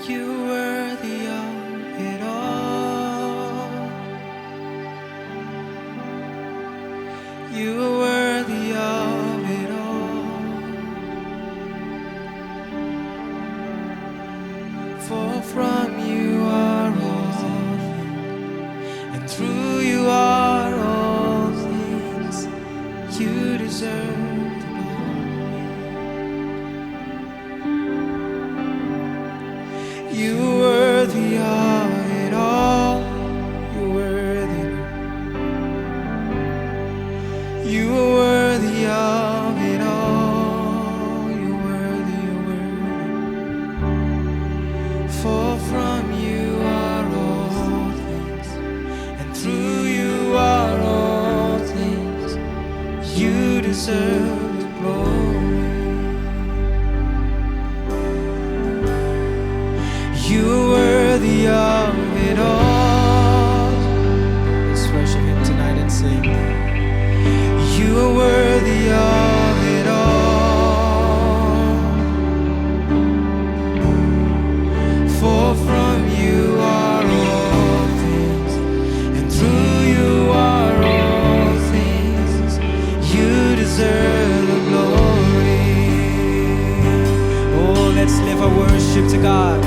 You're worthy of it all. You are worthy of it all. For from you are all things, and through you are all things. You deserve the glory. You are worthy of it all. You're worthy, Lord. You are worthy of it all. You're worthy, you're worthy. For from you are all things, and through you are all things. You deserve the glory. You are worthy of it all. Let's worship Him tonight and sing. You are worthy of it all. For from you are all things, and through you are all things. You deserve the glory. Oh, let's live our worship to God.